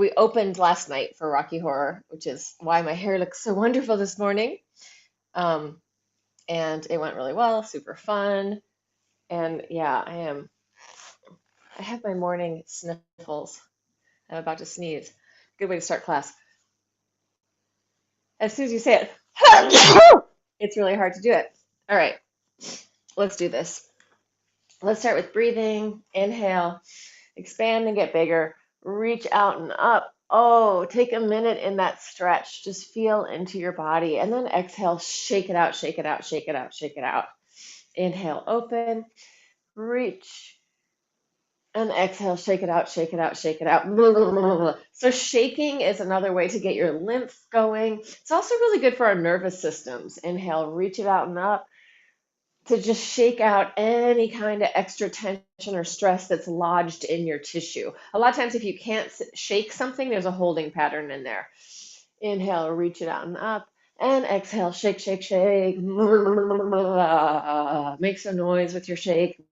we opened last night for Rocky Horror, which is why my hair looks so wonderful this morning. Um, and it went really well, super fun. And yeah, I have my morning sniffles. I'm about to sneeze. Good way to start class. As soon as you say it, it's really hard to do it. All right, let's do this. Let's start with breathing. Inhale, expand and get bigger. Reach out and up. Oh, take a minute in that stretch. Just feel into your body. And then exhale, shake it out, shake it out, shake it out, shake it out. Inhale, open, reach. And exhale, shake it out, shake it out, shake it out. So, shaking is another way to get your lymph going. It's also really good for our nervous systems. Inhale, reach it out and up to just shake out any kind of extra tension or stress that's lodged in your tissue. A lot of times, if you can't shake something, there's a holding pattern in there. Inhale, reach it out and up. And exhale, shake, shake, shake. Make some noise with your shake.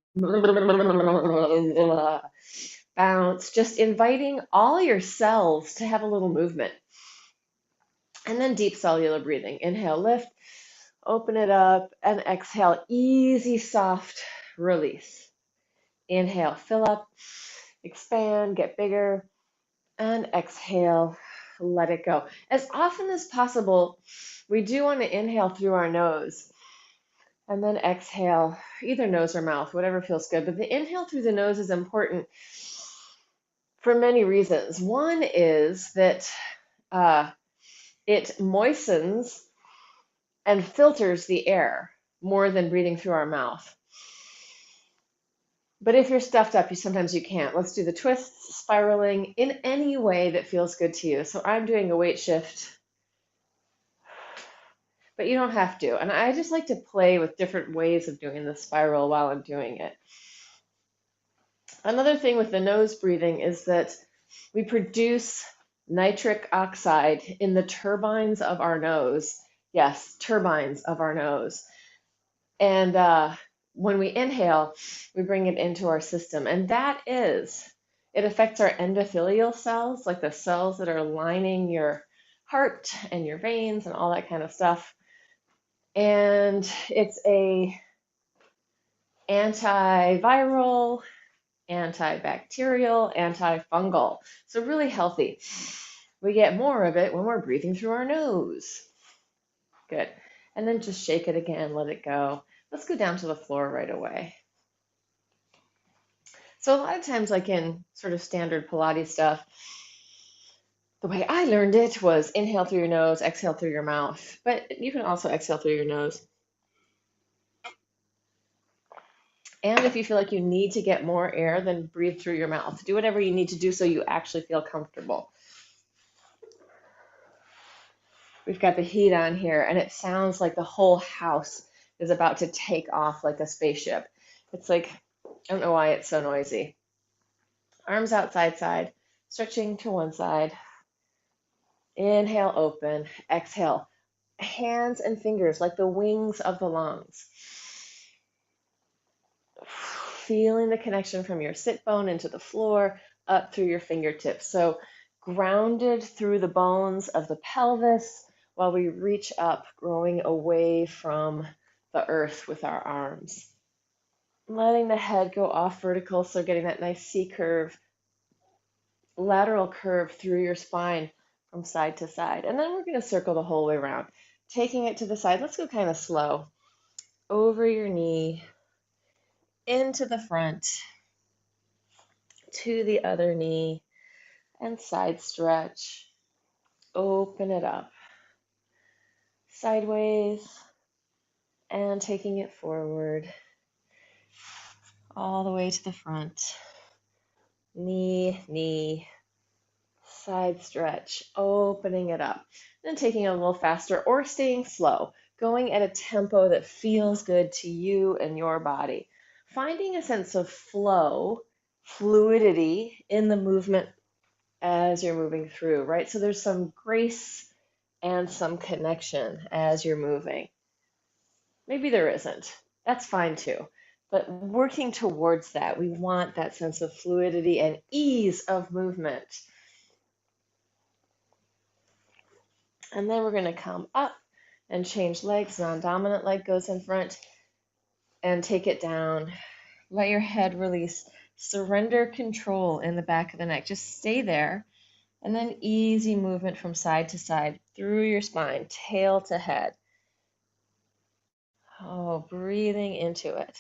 Bounce, just inviting all your cells to have a little movement. And then deep cellular breathing. Inhale, lift, open it up, and exhale, easy, soft release. Inhale, fill up, expand, get bigger, and exhale, let it go. As often as possible, we do want to inhale through our nose and then exhale, either nose or mouth, whatever feels good. But the inhale through the nose is important for many reasons. One is that it moistens and filters the air more than breathing through our mouth. But if you're stuffed up, sometimes you can't. Let's do the twists, spiraling in any way that feels good to you. So I'm doing a weight shift, but you don't have to. And I just like to play with different ways of doing the spiral while I'm doing it. Another thing with the nose breathing is that we produce nitric oxide in the turbines of our nose. Yes, turbines of our nose. And when we inhale, we bring it into our system. And it affects our endothelial cells, like the cells that are lining your heart and your veins and all that kind of stuff. And it's a antiviral, antibacterial, antifungal. So really healthy. We get more of it when we're breathing through our nose. Good. And then just shake it again, let it go. Let's go down to the floor right away. So a lot of times, like in sort of standard Pilates stuff, the way I learned it was inhale through your nose, exhale through your mouth. But you can also exhale through your nose. And if you feel like you need to get more air, then breathe through your mouth. Do whatever you need to do so you actually feel comfortable. We've got the heat on here, and it sounds like the whole house is about to take off like a spaceship. It's like, I don't know why it's so noisy. Arms out side, stretching to one side. Inhale, open. Exhale. Hands and fingers like the wings of the lungs. Feeling the connection from your sit bone into the floor, up through your fingertips. So grounded through the bones of the pelvis while we reach up, growing away from the earth with our arms. Letting the head go off vertical, so getting that nice C curve, lateral curve through your spine from side to side. And then we're going to circle the whole way around. Taking it to the side, let's go kind of slow. Over your knee, into the front, to the other knee, and side stretch. Open it up. Sideways, and taking it forward, all the way to the front. Knee, side stretch, opening it up. Then taking it a little faster or staying slow, going at a tempo that feels good to you and your body. Finding a sense of flow, fluidity in the movement as you're moving through, right? So there's some grace and some connection as you're moving. Maybe there isn't. That's fine too. But working towards that, we want that sense of fluidity and ease of movement. And then we're going to come up and change legs. Non-dominant leg goes in front and take it down. Let your head release. Surrender control in the back of the neck. Just stay there. And then easy movement from side to side through your spine, tail to head. Oh, breathing into it.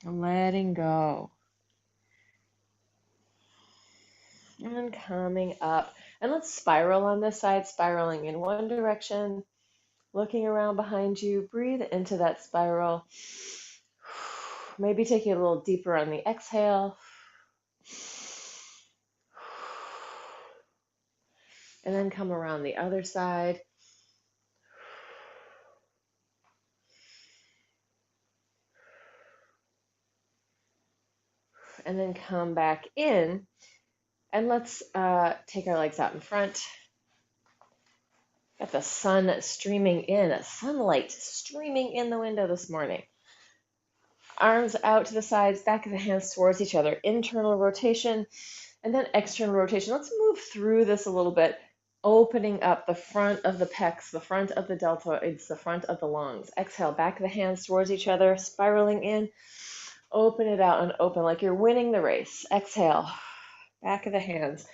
Letting go. And then coming up. And let's spiral on this side, spiraling in one direction, looking around behind you. Breathe into that spiral. Maybe take it a little deeper on the exhale. And then come around the other side. And then come back in. And let's take our legs out in front. Got the sun streaming in, sunlight streaming in the window this morning. Arms out to the sides, back of the hands towards each other. Internal rotation and then external rotation. Let's move through this a little bit, opening up the front of the pecs, the front of the deltoids, the front of the lungs. Exhale, back of the hands towards each other, spiraling in. Open it out and open like you're winning the race. Exhale, back of the hands.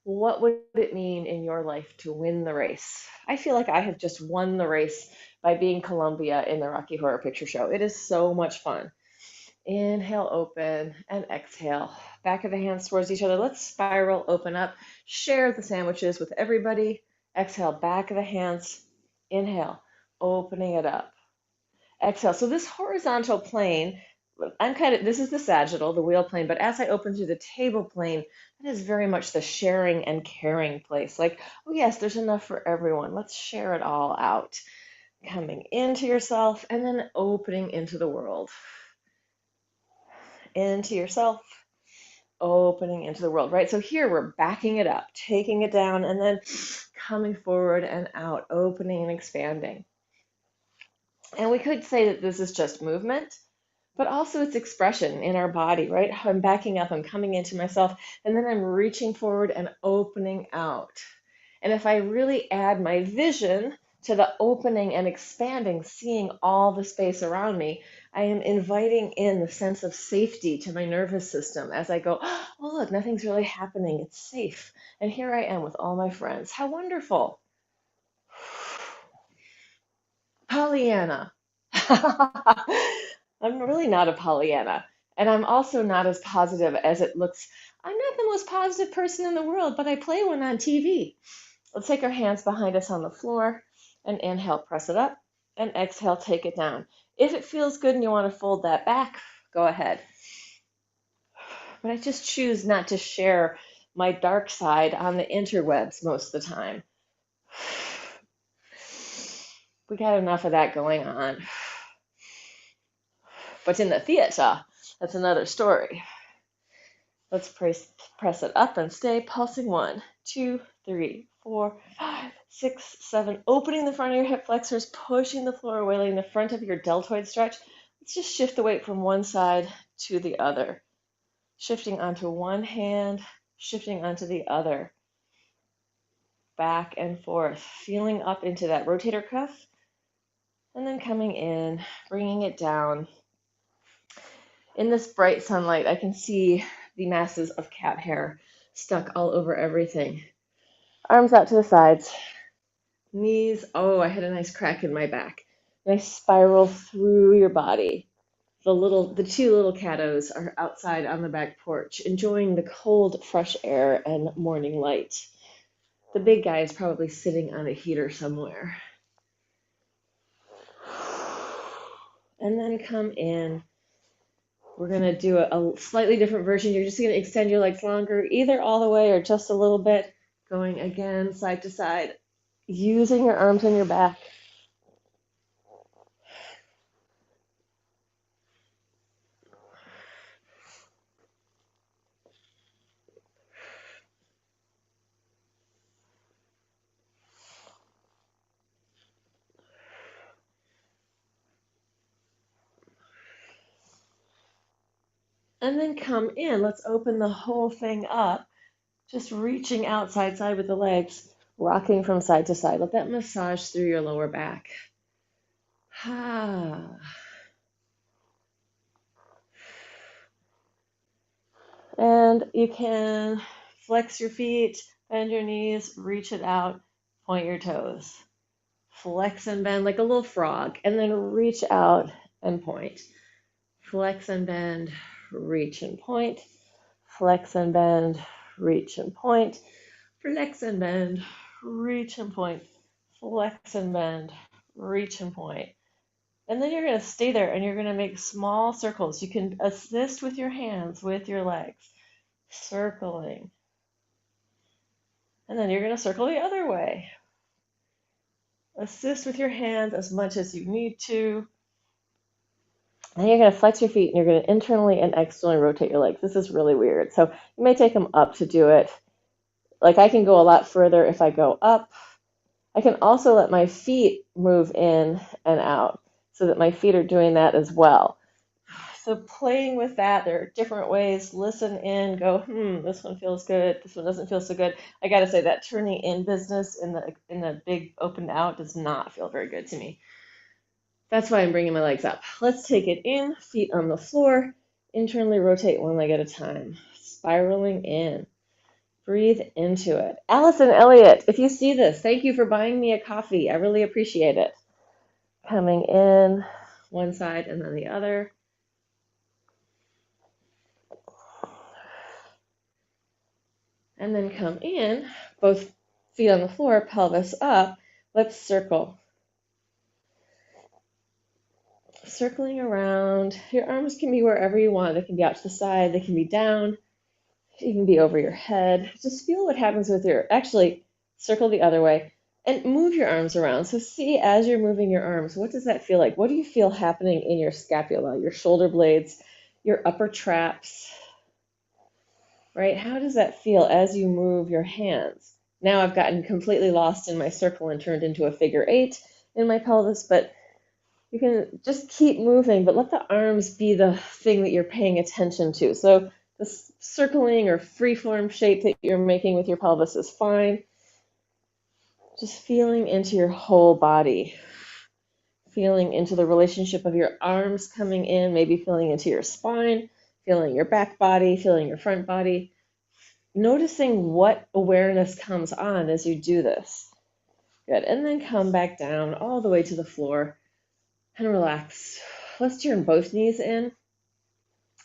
What would it mean in your life to win the race? I feel like I have just won the race by being Columbia in the Rocky Horror Picture Show. It is so much fun. Inhale, open, and exhale. Back of the hands towards each other. Let's spiral, open up. Share the sandwiches with everybody. Exhale, back of the hands. Inhale, opening it up. Exhale. So this horizontal plane, this is the sagittal, the wheel plane, but as I open through the table plane, that is very much the sharing and caring place. Like, oh yes, there's enough for everyone. Let's share it all out. Coming into yourself and then opening into the world. Into yourself, opening into the world, right? So here we're backing it up, taking it down, and then coming forward and out, opening and expanding. And we could say that this is just movement, but also it's expression in our body, right? I'm backing up, I'm coming into myself, and then I'm reaching forward and opening out. And if I really add my vision to the opening and expanding, seeing all the space around me, I am inviting in the sense of safety to my nervous system as I go, oh, look, nothing's really happening. It's safe. And here I am with all my friends. How wonderful. Pollyanna. I'm really not a Pollyanna. And I'm also not as positive as it looks. I'm not the most positive person in the world, but I play one on TV. Let's take our hands behind us on the floor and inhale, press it up, and exhale, take it down. If it feels good and you want to fold that back, go ahead. But I just choose not to share my dark side on the interwebs most of the time. We got enough of that going on. But in the theater, that's another story. Let's press it up and stay pulsing. 1, 2, 3, 4, 5, 6, 7. Opening the front of your hip flexors, pushing the floor away, letting the front of your deltoid stretch. Let's just shift the weight from one side to the other. Shifting onto one hand, shifting onto the other. Back and forth, feeling up into that rotator cuff, and then coming in, bringing it down. In this bright sunlight, I can see the masses of cat hair stuck all over everything. Arms out to the sides, knees. Oh, I had a nice crack in my back. Nice spiral through your body. The two little kiddos are outside on the back porch, enjoying the cold, fresh air and morning light. The big guy is probably sitting on a heater somewhere. And then come in. We're going to do a slightly different version. You're just going to extend your legs longer, either all the way or just a little bit. Going again, side to side, using your arms and your back. And then come in. Let's open the whole thing up. Just reaching out side with the legs, rocking from side to side. Let that massage through your lower back. Ah. And you can flex your feet, bend your knees, reach it out, point your toes. Flex and bend like a little frog, and then reach out and point. Flex and bend, reach and point. Flex and bend, reach and point. Flex and bend, reach and point. Flex and bend, reach and point. And then you're going to stay there and you're going to make small circles. You can assist with your hands, with your legs, circling. And then you're going to circle the other way. Assist with your hands as much as you need to. And you're going to flex your feet and you're going to internally and externally rotate your legs. This is really weird. So you may take them up to do it. Like I can go a lot further if I go up. I can also let my feet move in and out so that my feet are doing that as well. So playing with that, there are different ways. Listen in, go, this one feels good, this one doesn't feel so good. I gotta say that turning in business in the big opened out does not feel very good to me. That's why I'm bringing my legs up. Let's take it in, feet on the floor, internally rotate one leg at a time, spiraling in. Breathe into it. Allison Elliott, if you see this, thank you for buying me a coffee. I really appreciate it. Coming in, one side and then the other. And then come in, both feet on the floor, pelvis up. Let's circle. Circling around. Your arms can be wherever you want. They can be out to the side. They can be down. You can be over your head. Just feel what happens with actually, circle the other way and move your arms around. So see as you're moving your arms, what does that feel like? What do you feel happening in your scapula, your shoulder blades, your upper traps, right? How does that feel as you move your hands? Now I've gotten completely lost in my circle and turned into a figure 8 in my pelvis, but you can just keep moving, but let the arms be the thing that you're paying attention to. So the circling or free-form shape that you're making with your pelvis is fine. Just feeling into your whole body, feeling into the relationship of your arms coming in, maybe feeling into your spine, feeling your back body, feeling your front body, noticing what awareness comes on as you do this. Good. And then come back down all the way to the floor and relax. Let's turn both knees in.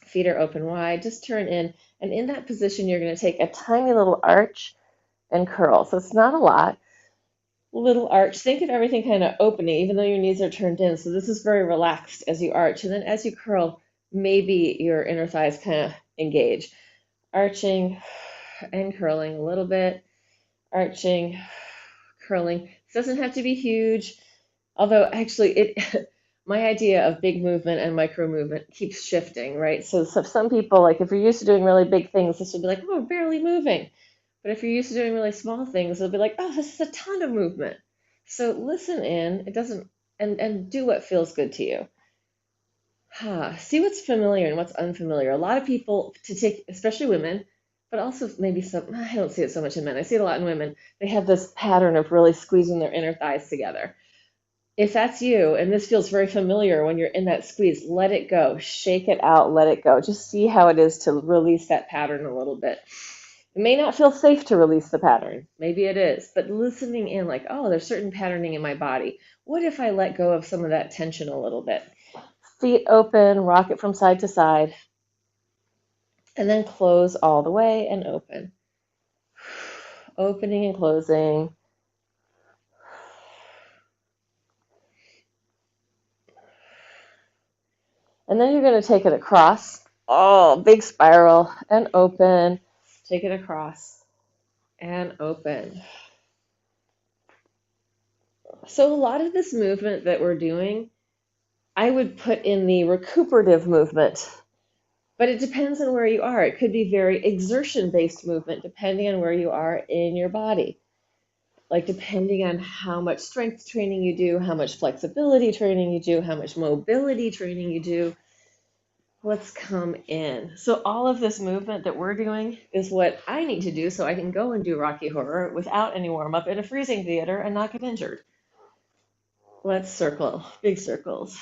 Feet are open wide. Just turn in. And in that position, you're going to take a tiny little arch and curl. So it's not a lot. Little arch. Think of everything kind of opening, even though your knees are turned in. So this is very relaxed as you arch. And then as you curl, maybe your inner thighs kind of engage. Arching and curling a little bit. Arching, curling. It doesn't have to be huge. Although actually my idea of big movement and micro movement keeps shifting, right? So some people, like if you're used to doing really big things, this will be like, oh, barely moving. But if you're used to doing really small things, it'll be like, oh, this is a ton of movement. So listen in, it doesn't, and do what feels good to you. See what's familiar and what's unfamiliar. A lot of people to take, especially women, but also maybe some, I don't see it so much in men. I see it a lot in women. They have this pattern of really squeezing their inner thighs together. If that's you, and this feels very familiar when you're in that squeeze, let it go. Shake it out, let it go. Just see how it is to release that pattern a little bit. It may not feel safe to release the pattern. Maybe it is. But listening in like, oh, there's certain patterning in my body. What if I let go of some of that tension a little bit? Feet open, rock it from side to side. And then close all the way and open. Opening and closing. And then you're going to take it across. Oh, big spiral and open. Take it across and open. So a lot of this movement that we're doing, I would put in the recuperative movement, but it depends on where you are. It could be very exertion-based movement depending on where you are in your body. Like depending on how much strength training you do, how much flexibility training you do, how much mobility training you do. let's come in. So all of this movement that we're doing is what I need to do so I can go and do Rocky Horror without any warm up in a freezing theater and not get injured. Let's circle, big circles.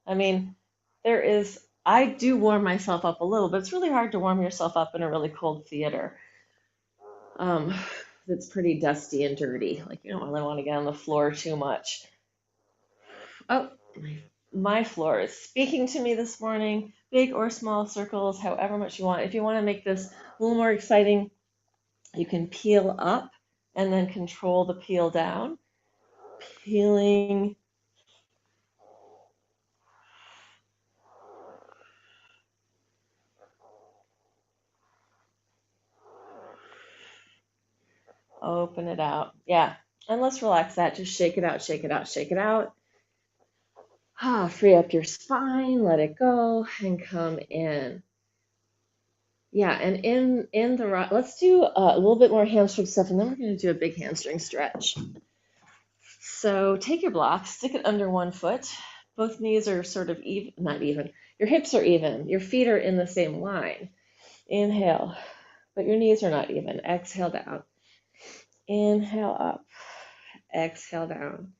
I mean, I do warm myself up a little, but it's really hard to warm yourself up in a really cold theater. Um, that's pretty dusty and dirty. Like, you don't really want to get on the floor too much. Oh, my floor is speaking to me this morning. Big or small circles, however much you want. If you want to make this a little more exciting, you can peel up and then control the peel down. Peeling. Open it out. Yeah. And let's relax that. Just shake it out, shake it out, shake it out. Free up your spine, let it go, and come in. Yeah, and in the rock, let's do a little bit more hamstring stuff, and then we're going to do a big hamstring stretch. So take your block, stick it under one foot. Both knees are sort of even, not even. Your hips are even. Your feet are in the same line. Inhale, but your knees are not even. Exhale down. Inhale up. Exhale down.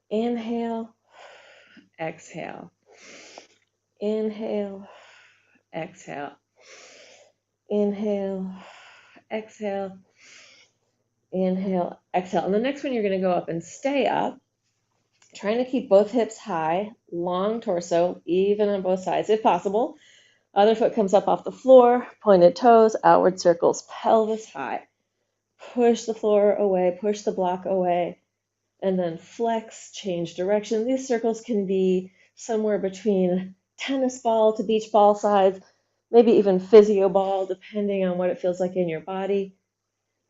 Inhale. Exhale. Inhale. Exhale. Inhale. Exhale. Inhale. Exhale. And the next one, you're going to go up and stay up, trying to keep both hips high, long torso, even on both sides if possible. Other foot comes up off the floor, pointed toes, outward circles, pelvis high. Push the floor away, push the block away, and then flex, change direction. These circles can be somewhere between tennis ball to beach ball size, maybe even physio ball, depending on what it feels like in your body.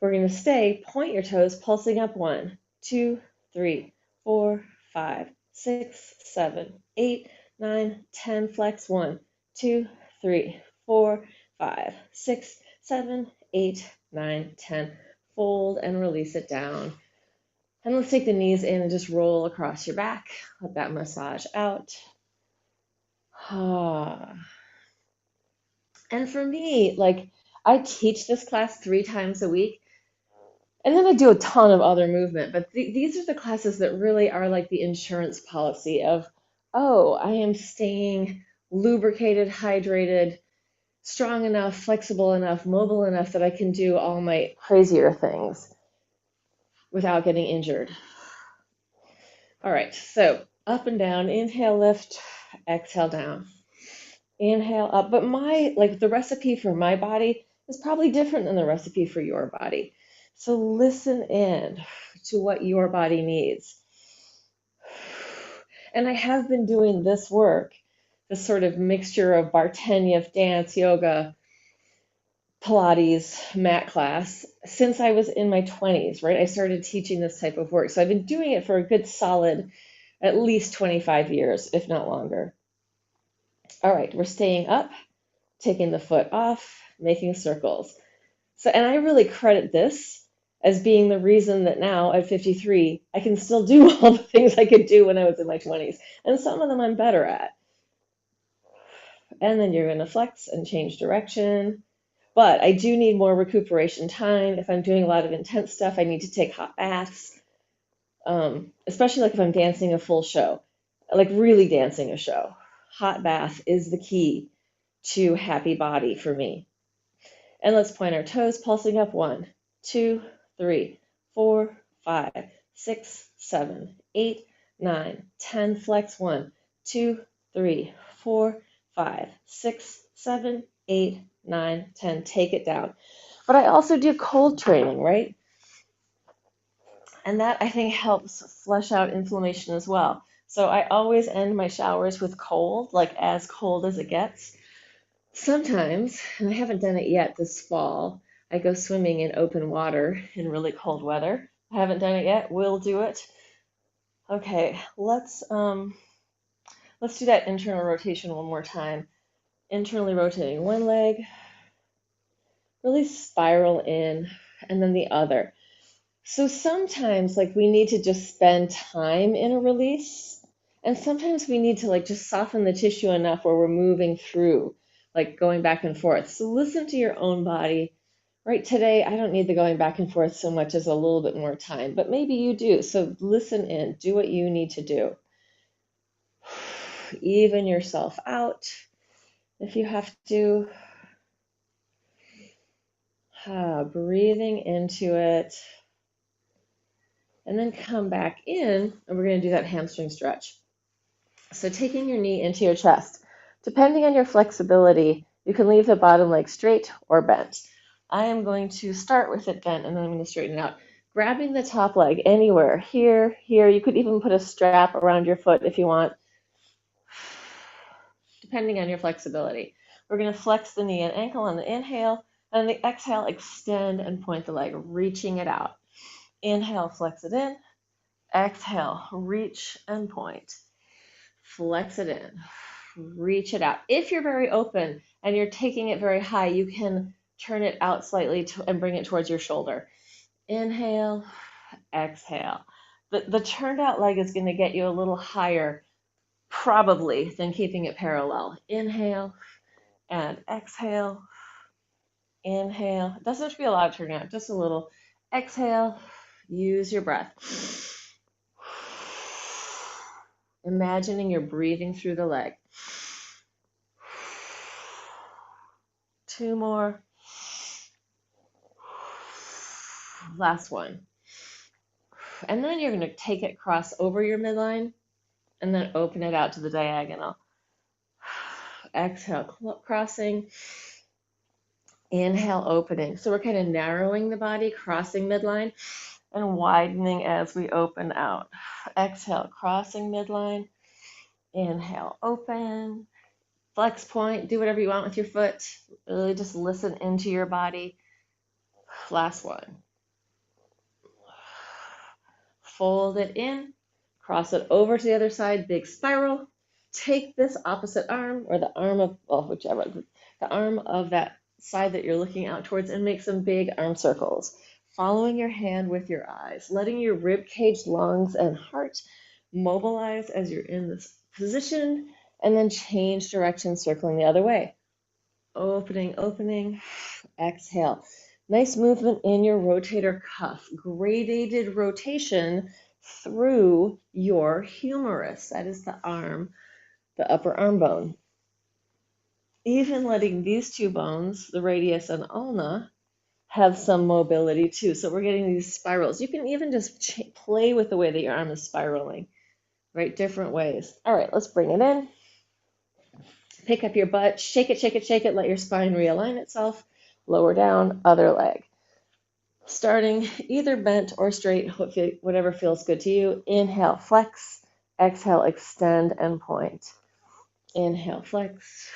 We're going to stay, point your toes, pulsing up 1, 2, 3, 4, 5, 6, 7, 8, 9, 10. Flex 1, 2, 3, 4, 5, 6, 7, 8, 9, 10. Fold and release it down. And let's take the knees in and just roll across your back. Let that massage out. And for me, like, I teach this class 3 times a week. And then I do a ton of other movement, but these are the classes that really are like the insurance policy of, oh, I am staying lubricated, hydrated, strong enough, flexible enough, mobile enough that I can do all my crazier things without getting injured. All right, so up and down, inhale, lift, exhale, down. Inhale up, but the recipe for my body is probably different than the recipe for your body. So listen in to what your body needs. And I have been doing this work, this sort of mixture of Barteniev, dance, yoga, Pilates, mat class, since I was in my 20s, right? I started teaching this type of work. So I've been doing it for a good solid at least 25 years, if not longer. All right, we're staying up, taking the foot off, making circles. So, and I really credit this as being the reason that now at 53, I can still do all the things I could do when I was in my 20s. And some of them I'm better at. And then you're going to flex and change direction. But I do need more recuperation time. If I'm doing a lot of intense stuff, I need to take hot baths, especially like if I'm dancing a full show, like really dancing a show. Hot bath is the key to happy body for me. And let's point our toes, pulsing up 1, 2, 3, 4, 5, 6, 7, 8, 9, 10. Flex 1, 2, 3, 4, 5, 6, 7, 8, 9, 10. Take it down. But I also do cold training, right? And that I think helps flush out inflammation as well. So I always end my showers with cold, like as cold as it gets. Sometimes, and I haven't done it yet this fall, I go swimming in open water in really cold weather. I haven't done it yet. We'll do it. Okay, let's do that internal rotation one more time. Internally rotating one leg, really spiral in, and then the other. So sometimes, like, we need to just spend time in a release. And sometimes we need to like just soften the tissue enough where we're moving through, like going back and forth. So listen to your own body. Right, today, I don't need the going back and forth so much as a little bit more time, but maybe you do. So listen in, do what you need to do. Even yourself out if you have to. Breathing into it. And then come back in, and we're going to do that hamstring stretch. So taking your knee into your chest. Depending on your flexibility, you can leave the bottom leg straight or bent. I am going to start with it bent, and then I'm going to straighten it out. Grabbing the top leg anywhere, here, here. You could even put a strap around your foot if you want, depending on your flexibility. We're going to flex the knee and ankle on the inhale, and the exhale, extend and point the leg, reaching it out. Inhale, flex it in. Exhale, reach and point. Flex it in. Reach it out. If you're very open and you're taking it very high, you can turn it out slightly and bring it towards your shoulder. Inhale, exhale. The turned out leg is going to get you a little higher, probably, than keeping it parallel. Inhale and exhale. Inhale. It doesn't have to be a lot of turning out, just a little. Exhale. Use your breath. Imagining you're breathing through the leg. 2 more. Last one. And then you're going to take it cross over your midline and then open it out to the diagonal. Exhale, crossing. Inhale, opening. So we're kind of narrowing the body, crossing midline, and widening as we open out. Exhale, crossing midline. Inhale, open. Flex point. Do whatever you want with your foot. Really just listen into your body. Last one. Fold it in. Cross it over to the other side. Big spiral. Take this opposite arm, or the arm of, well, whichever, the arm of that side that you're looking out towards, and make some big arm circles. Following your hand with your eyes, letting your rib cage, lungs, and heart mobilize as you're in this position, and then change direction, circling the other way. Opening, opening, exhale. Nice movement in your rotator cuff. Gradated rotation through your humerus. That is the arm, the upper arm bone. Even letting these two bones, the radius and ulna, have some mobility too. So we're getting these spirals. You can even just play with the way that your arm is spiraling, right? Different ways. All right, let's bring it in. Pick up your butt, shake it, shake it, shake it. Let your spine realign itself. Lower down, other leg. Starting either bent or straight, whatever feels good to you. Inhale, flex. Exhale, extend and point. Inhale, flex.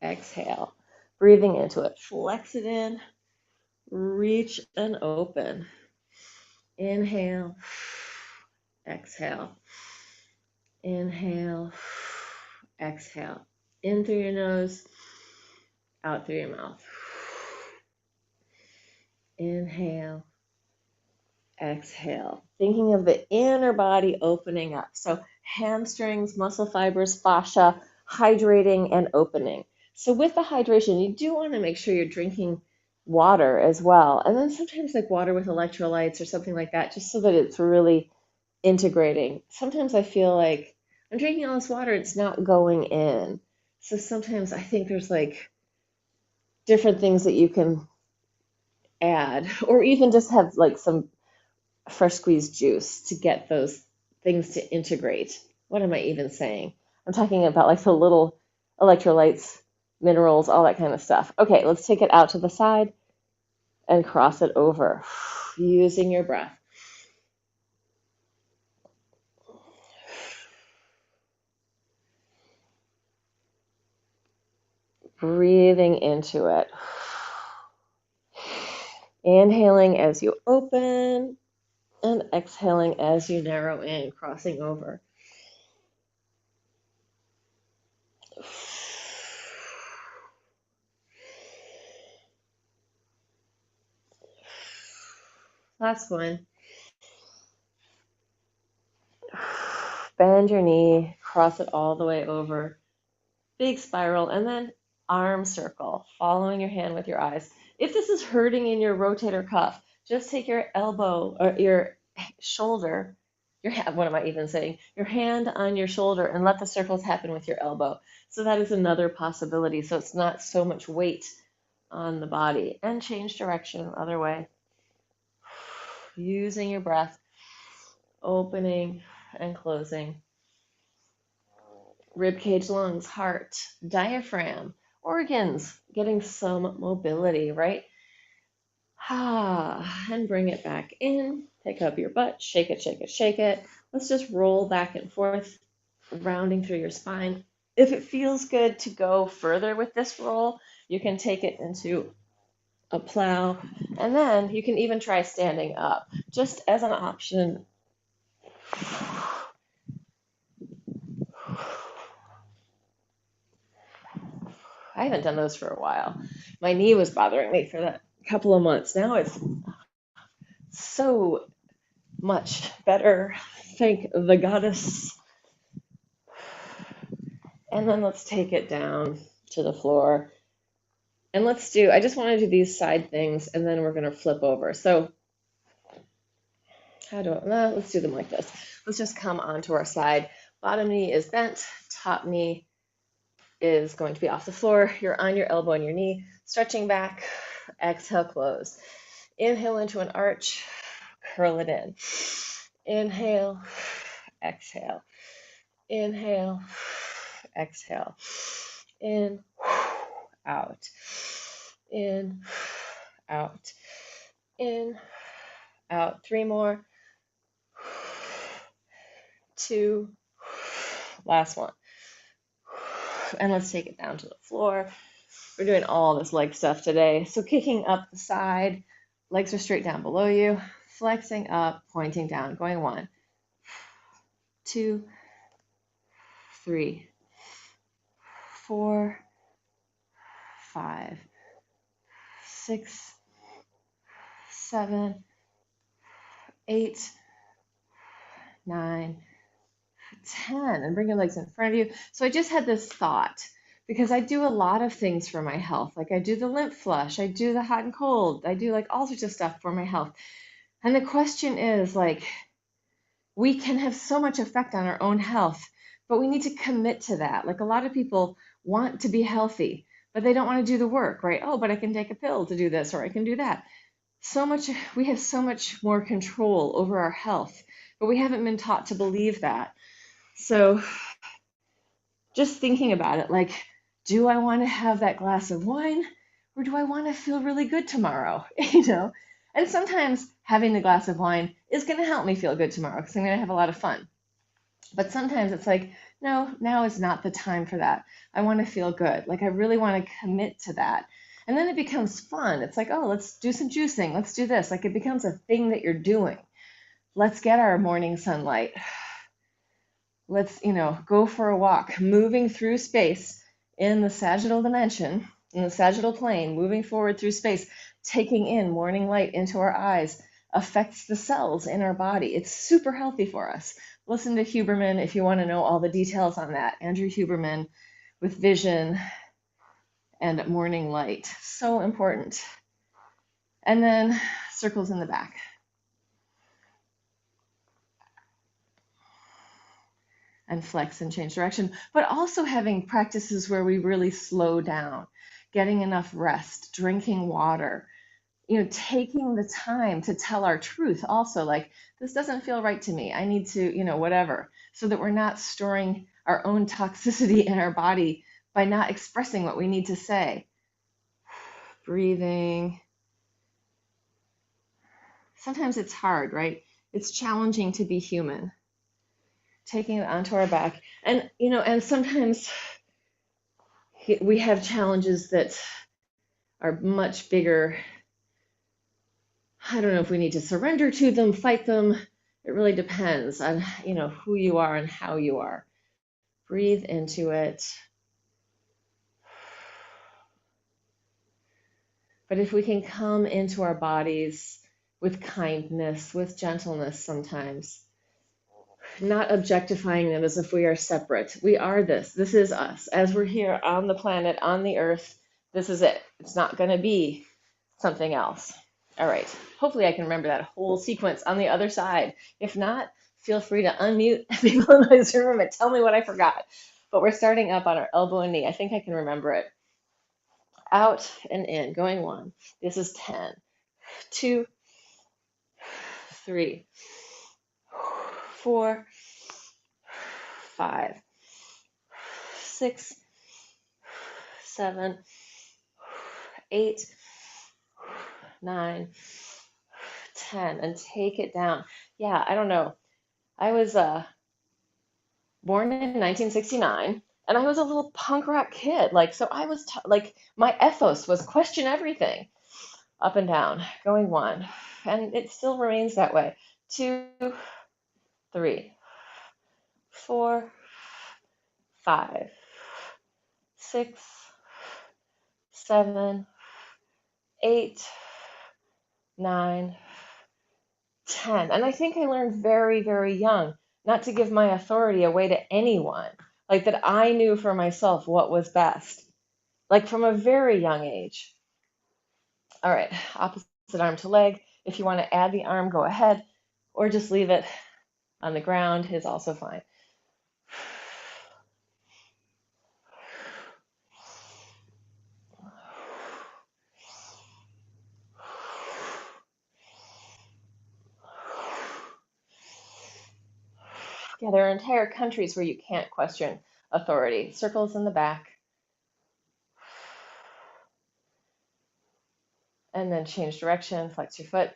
Exhale. Breathing into it. Flex it in. Reach and open. Inhale. Exhale. Inhale. Exhale. In through your nose. Out through your mouth. Inhale. Exhale. Thinking of the inner body opening up. So hamstrings, muscle fibers, fascia, hydrating and opening. So with the hydration, you do want to make sure you're drinking water as well. And then sometimes like water with electrolytes or something like that, just so that it's really integrating. Sometimes I feel like I'm drinking all this water, it's not going in. So sometimes I think there's like different things that you can add, or even just have like some fresh squeezed juice to get those things to integrate. What am I even saying? I'm talking about like the little electrolytes, minerals, all that kind of stuff. Okay, let's take it out to the side and cross it over using your breath. Breathing into it. Inhaling as you open and exhaling as you narrow in, crossing over. Last one. Bend your knee, cross it all the way over, big spiral, and then arm circle, following your hand with your eyes. If this is hurting in your rotator cuff, just take your elbow or your shoulder, what am I even saying? Your hand on your shoulder and let the circles happen with your elbow. So that is another possibility. So it's not so much weight on the body. And change direction, other way. Using your breath, opening and closing. Rib cage, lungs, heart, diaphragm, organs, getting some mobility, right? And bring it back in. Pick up your butt, shake it, shake it, shake it. Let's just roll back and forth, rounding through your spine. If it feels good to go further with this roll, you can take it into a plow, and then you can even try standing up, just as an option. I haven't done those for a while. My knee was bothering me for that couple of months. Now it's so much better. Thank the goddess. And then let's take it down to the floor. And I just want to do these side things, and then we're going to flip over. So let's do them like this. Let's just come onto our side. Bottom knee is bent, top knee is going to be off the floor. You're on your elbow and your knee, stretching back, exhale, close. Inhale into an arch, curl it in. Inhale, exhale. Inhale, exhale. In, out. In, out. In, out. 3 more. 2. Last one. And let's take it down to the floor. We're doing all this leg stuff today. So kicking up the side, legs are straight down below you, flexing up, pointing down, going 1, 2, 3, 4, 5, 6, 7, 8, 9, 10, and bring your legs in front of you. So I just had this thought, because I do a lot of things for my health. Like I do the lymph flush, I do the hot and cold, I do like all sorts of stuff for my health. And the question is, like, we can have so much effect on our own health, but we need to commit to that. Like a lot of people want to be healthy, but they don't want to do the work, right? Oh, but I can take a pill to do this, or I can do that. We have so much more control over our health, but we haven't been taught to believe that. So just thinking about it, like, do I want to have that glass of wine, or do I want to feel really good tomorrow? And sometimes having the glass of wine is going to help me feel good tomorrow because I'm going to have a lot of fun. But sometimes it's like, no, now is not the time for that. I want to feel good. Like I really want to commit to that. And then it becomes fun. It's like, oh, let's do some juicing. Let's do this. Like it becomes a thing that you're doing. Let's get our morning sunlight. Let's, go for a walk, moving through space in the sagittal dimension, in the sagittal plane, moving forward through space, taking in morning light into our eyes, affects the cells in our body. It's super healthy for us. Listen to Huberman if you want to know all the details on that. Andrew Huberman with vision and morning light. So important. And then circles in the back. And flex and change direction, but also having practices where we really slow down, getting enough rest, drinking water, taking the time to tell our truth also, like, this doesn't feel right to me. I need to, whatever, so that we're not storing our own toxicity in our body by not expressing what we need to say. Breathing. Sometimes it's hard, right? It's challenging to be human. Taking it onto our back. And, and sometimes we have challenges that are much bigger. I don't know if we need to surrender to them, fight them. It really depends on, who you are and how you are. Breathe into it. But if we can come into our bodies with kindness, with gentleness sometimes, not objectifying them as if we are separate. We are this. This is us. As we're here on the planet, on the earth, this is it. It's not going to be something else. All right. Hopefully I can remember that whole sequence on the other side. If not, feel free to unmute people in my Zoom room and tell me what I forgot. But we're starting up on our elbow and knee. I think I can remember it. Out and in, going 1. This is 10, 2, 3, 4, 5, 6, 7, 8, 9, 10, and take it down. Yeah, I don't know. I was born in 1969, and I was a little punk rock kid. Like, so I was like, my ethos was question everything, up and down, going 1, and it still remains that way. 2, 3, 4, 5, 6, 7, 8, 9, 10. And I think I learned very, very young not to give my authority away to anyone. Like that I knew for myself what was best. Like from a very young age. All right, opposite arm to leg. If you want to add the arm, go ahead. Or just leave it on the ground is also fine. Yeah, there are entire countries where you can't question authority. Circles in the back. And then change direction, flex your foot.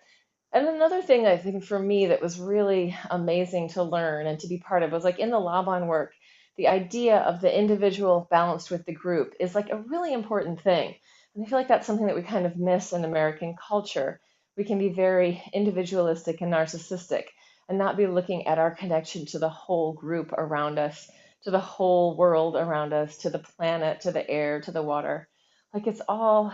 And another thing I think for me that was really amazing to learn and to be part of was like in the Laban work, the idea of the individual balanced with the group is like a really important thing. And I feel like that's something that we kind of miss in American culture. We can be very individualistic and narcissistic and not be looking at our connection to the whole group around us, to the whole world around us, to the planet, to the air, to the water. Like it's all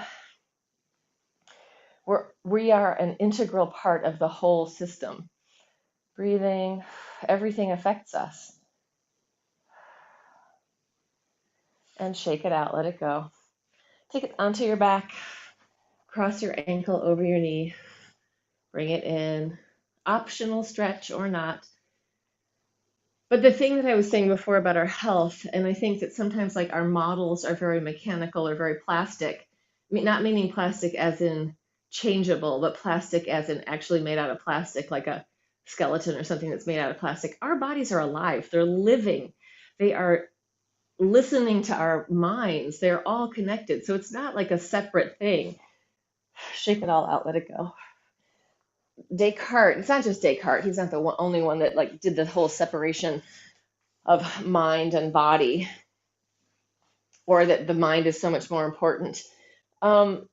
we are an integral part of the whole system. Breathing, everything affects us. And shake it out, let it go. Take it onto your back, cross your ankle over your knee, bring it in. Optional stretch or not. But the thing that I was saying before about our health, and I think that sometimes like our models are very mechanical or very plastic. I mean, not meaning plastic as in changeable, but plastic as in actually made out of plastic, like a skeleton or something that's made out of plastic. Our bodies are alive, they're living, they are listening to our minds, they're all connected. So it's not like a separate thing. Shake it all out, let it go. Descartes, it's not just Descartes, he's not the only one that like did the whole separation of mind and body, or that the mind is so much more important. Um,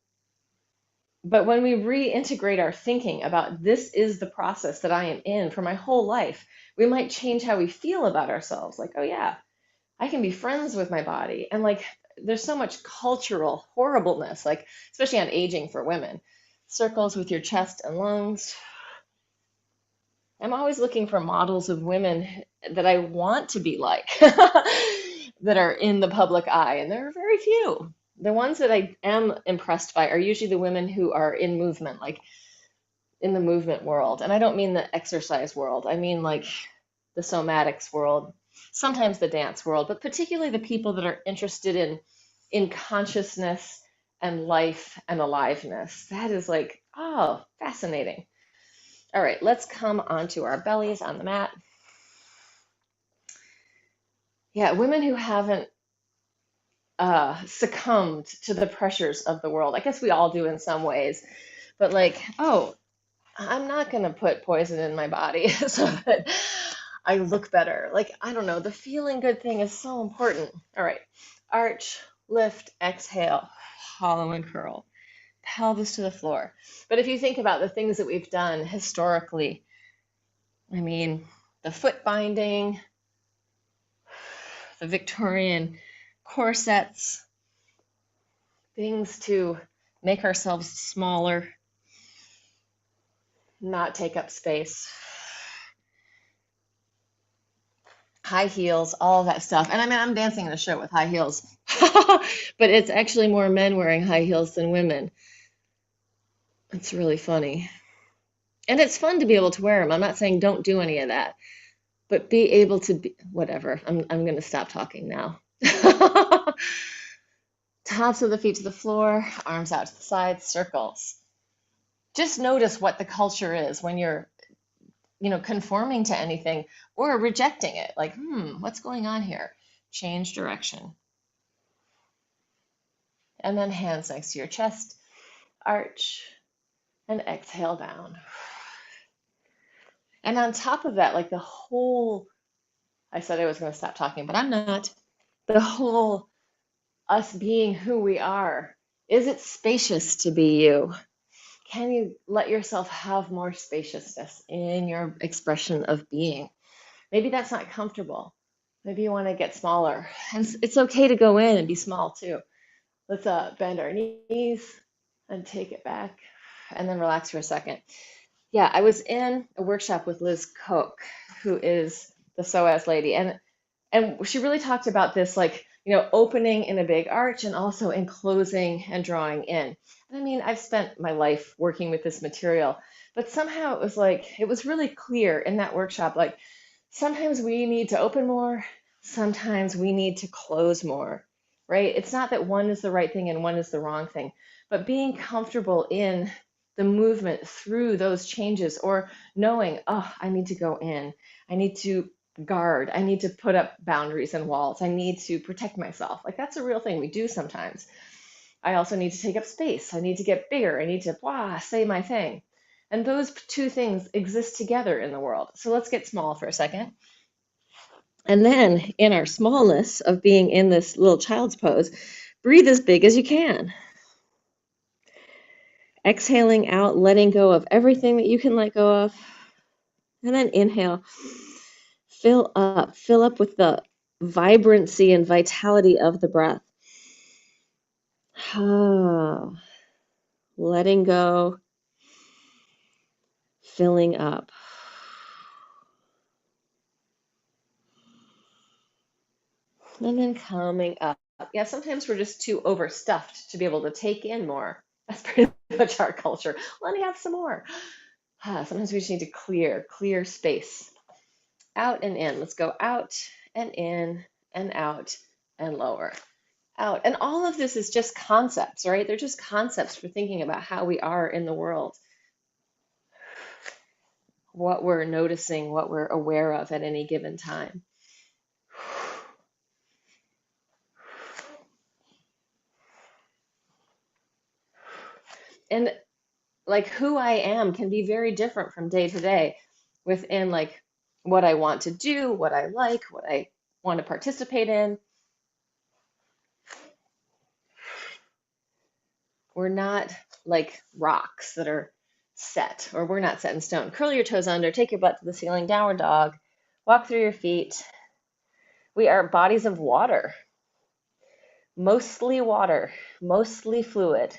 but when we reintegrate our thinking about this is the process that I am in for my whole life, we might change how we feel about ourselves. Like, oh yeah, I can be friends with my body. And like, there's so much cultural horribleness, like, especially on aging for women. Circles with your chest and lungs. I'm always looking for models of women that I want to be like that are in the public eye, and there are very few. The ones that I am impressed by are usually the women who are in movement, like in the movement world. And I don't mean the exercise world, I mean like the somatics world, sometimes the dance world, but particularly the people that are interested in consciousness and life and aliveness. That is like, oh, fascinating. All right, let's come onto our bellies on the mat. Yeah, women who haven't succumbed to the pressures of the world. I guess we all do in some ways, but like, oh, I'm not going to put poison in my body so that I look better. Like, I don't know, the feeling good thing is so important. All right, arch, lift, exhale, hollow and curl, pelvis to the floor. But if you think about the things that we've done historically, I mean, the foot binding, the Victorian corsets, things to make ourselves smaller, not take up space. high heels, all of that stuff. And I mean, I'm dancing in a show with high heels, but it's actually more men wearing high heels than women. It's really funny. And it's fun to be able to wear them. I'm not saying don't do any of that, but be able to be whatever. I'm going to stop talking now. Tops of the feet to the floor, arms out to the sides, circles. Just notice what the culture is when you're, conforming to anything or rejecting it. Like, what's going on here? Change direction. And then hands next to your chest, arch, and exhale down. And on top of that, like I said I was going to stop talking, but I'm not. The whole us being who we are, is it spacious to be you? Can you let yourself have more spaciousness in your expression of being? Maybe that's not comfortable. Maybe you want to get smaller. And it's okay to go in and be small too. Let's bend our knees and take it back and then relax for a second. Yeah, I was in a workshop with Liz Koch, who is the SOAS lady, and she really talked about this, like, opening in a big arch and also enclosing and drawing in. And I mean, I've spent my life working with this material, but somehow it was really clear in that workshop, like sometimes we need to open more, sometimes we need to close more, right? It's not that one is the right thing and one is the wrong thing, but being comfortable in the movement through those changes, or knowing, oh, I need to go in, I need to guard, I need to put up boundaries and walls, I need to protect myself. Like that's a real thing we do sometimes. I also need to take up space, I need to get bigger, I need to say my thing. And those two things exist together in the world. So let's get small for a second. And then in our smallness of being in this little child's pose, breathe as big as you can. Exhaling out, letting go of everything that you can let go of. And then inhale. Fill up with the vibrancy and vitality of the breath. Letting go, filling up. And then coming up. Yeah, sometimes we're just too overstuffed to be able to take in more. That's pretty much our culture. Let me have some more. Sometimes we just need to clear space. Out and in. Let's go out and in and out and lower. Out. And all of this is just concepts, right? They're just concepts for thinking about how we are in the world, what we're noticing, what we're aware of at any given time. And like who I am can be very different from day to day within like what I want to do, what I like, what I want to participate in. We're not like rocks that are set, or we're not set in stone. Curl your toes under, take your butt to the ceiling, downward dog, walk through your feet. We are bodies of water, mostly fluid.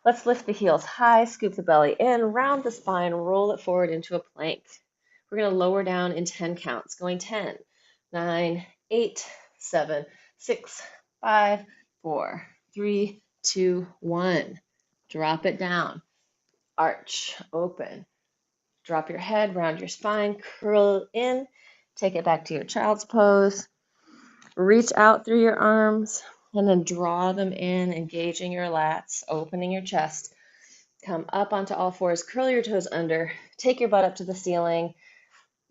Let's lift the heels high, scoop the belly in, round the spine, roll it forward into a plank. We're going to lower down in 10 counts, going 10, 9, 8, 7, 6, 5, 4, 3, 2, 1. Drop it down. Arch, open. Drop your head, round your spine, curl in, take it back to your child's pose. Reach out through your arms and then draw them in, engaging your lats, opening your chest. Come up onto all fours, curl your toes under, take your butt up to the ceiling,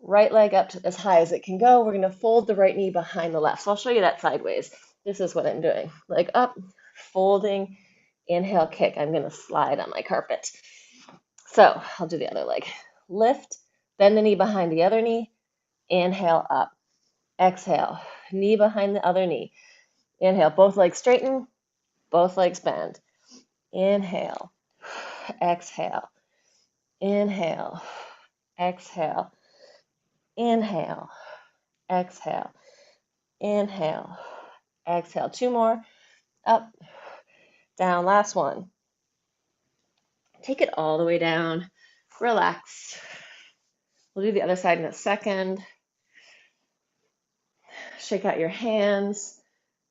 right leg up to as high as it can go. We're going to fold the right knee behind the left. So I'll show you that sideways. This is what I'm doing. Leg up, folding, inhale, kick. I'm going to slide on my carpet. So I'll do the other leg. Lift, bend the knee behind the other knee, inhale up. Exhale, knee behind the other knee. Inhale, both legs straighten, both legs bend. Inhale, exhale, inhale, exhale, inhale, exhale, inhale, exhale. Two more. Up, down. Last one. Take it all the way down. Relax. We'll do the other side in a second. Shake out your hands.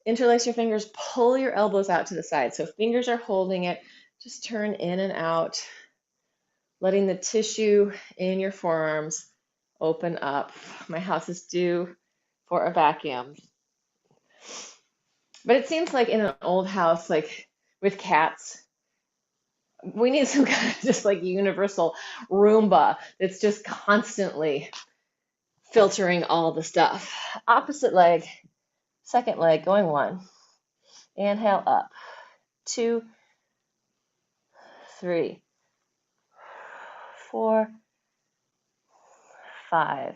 Interlace your fingers. Pull your elbows out to the side. So fingers are holding it. Just turn in and out, letting the tissue in your forearms open up. My house is due for a vacuum. But it seems like in an old house, like with cats, we need some kind of just like universal Roomba that's just constantly filtering all the stuff. Opposite leg, second leg, going 1. Inhale up. 2, 3, 4, 5,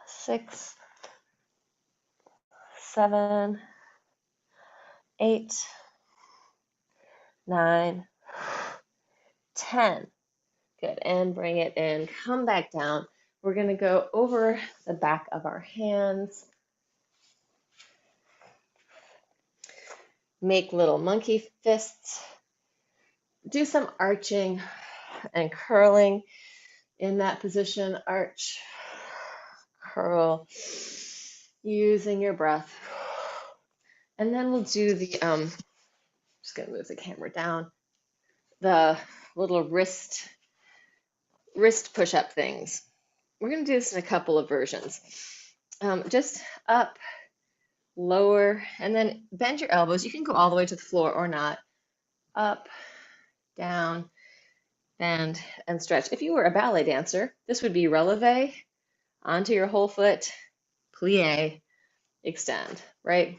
6, 7, 8, 9, 10. Good. And bring it in. Come back down. We're going to go over the back of our hands. Make little monkey fists. Do some arching and curling in that position. Arch, curl, using your breath. And then we'll do the, just going to move the camera down, the little wrist push-up things. We're going to do this in a couple of versions. Just up, lower, and then bend your elbows. You can go all the way to the floor or not. Up, down, bend, and stretch. If you were a ballet dancer, this would be releve, onto your whole foot, plie, extend, right?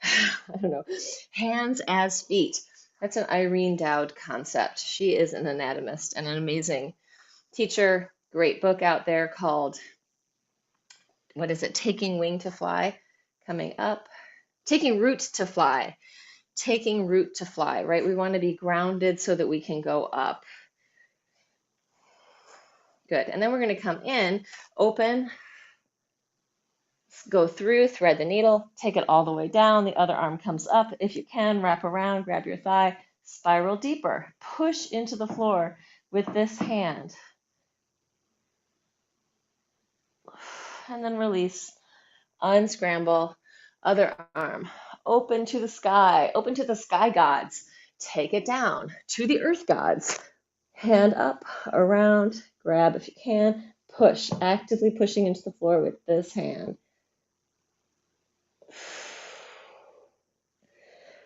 I don't know. Hands as feet. That's an Irene Dowd concept. She is an anatomist and an amazing teacher. Great book out there called, what is it? Taking Wing to Fly, coming up. Taking Root to Fly. Taking root to fly, right? We want to be grounded so that we can go up. Good. And then we're going to come in, open, go through, thread the needle, take it all the way down. The other arm comes up. If you can, wrap around, grab your thigh, spiral deeper. Push into the floor with this hand. And then release, unscramble, other arm. Open to the sky gods. Take it down to the earth gods. Hand up, around, grab if you can, push, actively pushing into the floor with this hand.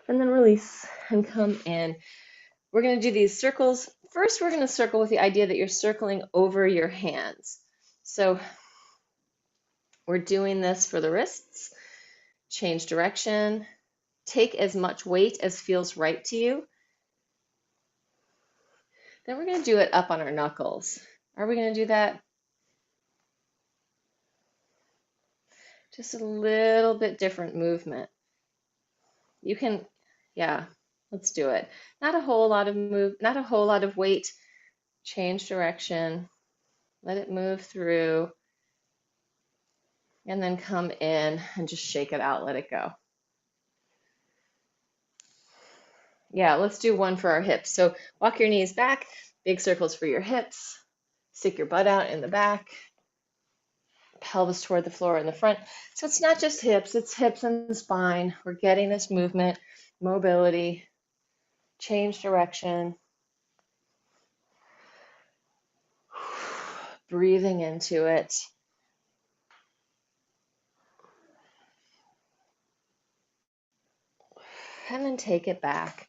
And then release and come in. We're going to do these circles. First, we're going to circle with the idea that you're circling over your hands. So we're doing this for the wrists. Change direction. Take as much weight as feels right to you. Then we're going to do it up on our knuckles. Are we going to do that? Just a little bit different movement. You can, yeah, let's do it. Not a whole lot of weight. Change direction. Let it move through. And then come in and just shake it out. Let it go. Yeah, let's do one for our hips. So walk your knees back, big circles for your hips. Stick your butt out in the back. Pelvis toward the floor in the front. So it's not just hips, it's hips and spine. We're getting this movement, mobility, change direction. Breathing into it. And then take it back.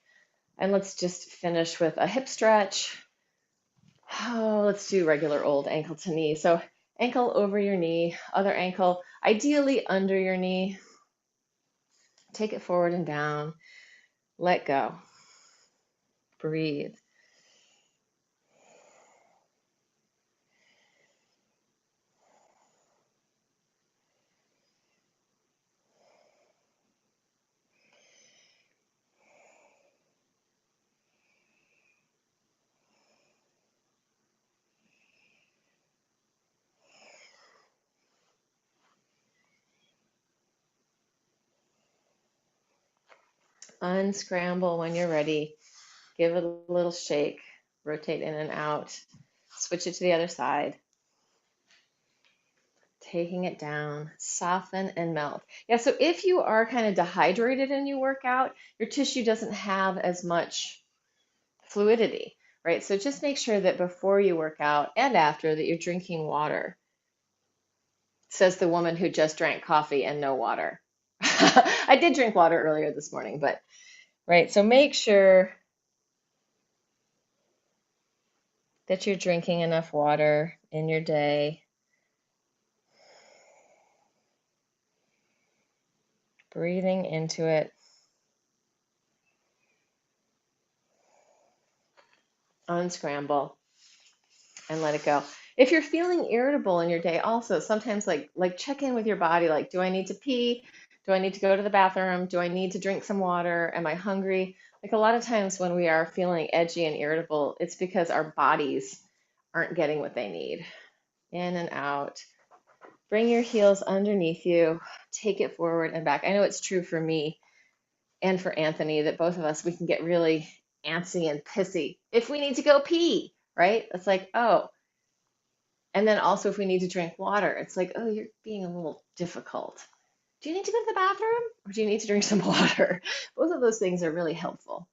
And let's just finish with a hip stretch. Oh, let's do regular old ankle to knee. So ankle over your knee, other ankle, ideally under your knee. Take it forward and down. Let go. Breathe. Unscramble when you're ready. Give it a little shake. Rotate in and out. Switch it to the other side. taking it down, soften and melt. Yeah, so if you are kind of dehydrated and you work out, your tissue doesn't have as much fluidity, right? So just make sure that before you work out and after that you're drinking water, says the woman who just drank coffee and no water. I did drink water earlier this morning, but right, so make sure that you're drinking enough water in your day. Breathing into it. Unscramble and let it go. If you're feeling irritable in your day, also sometimes like check in with your body. Like, do I need to pee? Do I need to go to the bathroom? Do I need to drink some water? Am I hungry? Like a lot of times when we are feeling edgy and irritable, it's because our bodies aren't getting what they need. In and out. Bring your heels underneath you. Take it forward and back. I know it's true for me and for Anthony that both of us, we can get really antsy and pissy if we need to go pee, right? It's like, oh, and then also if we need to drink water, it's like, oh, you're being a little difficult. Do you need to go to the bathroom or do you need to drink some water? Both of those things are really helpful.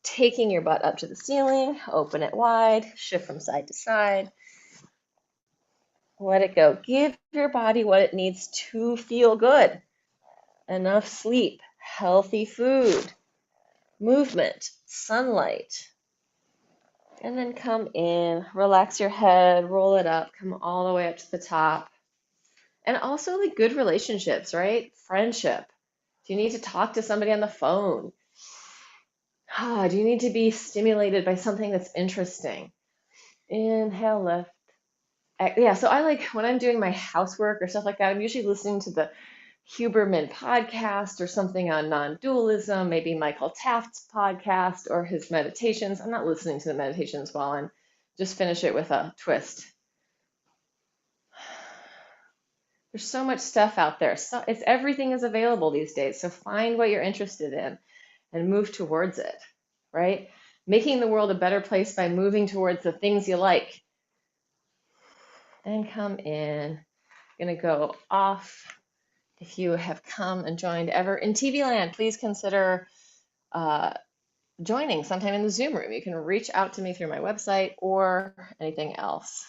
Taking your butt up to the ceiling, open it wide, shift from side to side. Let it go. Give your body what it needs to feel good. Enough sleep, healthy food, movement, sunlight. And then come in, relax your head, roll it up, come all the way up to the top. And also like good relationships, right? Friendship. Do you need to talk to somebody on the phone? Do you need to be stimulated by something that's interesting? Inhale, lift. Yeah, so I like when I'm doing my housework or stuff like that, I'm usually listening to the Huberman podcast or something on non-dualism, maybe Michael Taft's podcast or his meditations. I'm not listening to the meditations while I'm just finish it with a twist. There's so much stuff out there. So it's everything is available these days. So find what you're interested in and move towards it, right? Making the world a better place by moving towards the things you like. Then come in. Gonna go off. If you have come and joined ever in TV land, please consider joining sometime in the Zoom room. You can reach out to me through my website or anything else.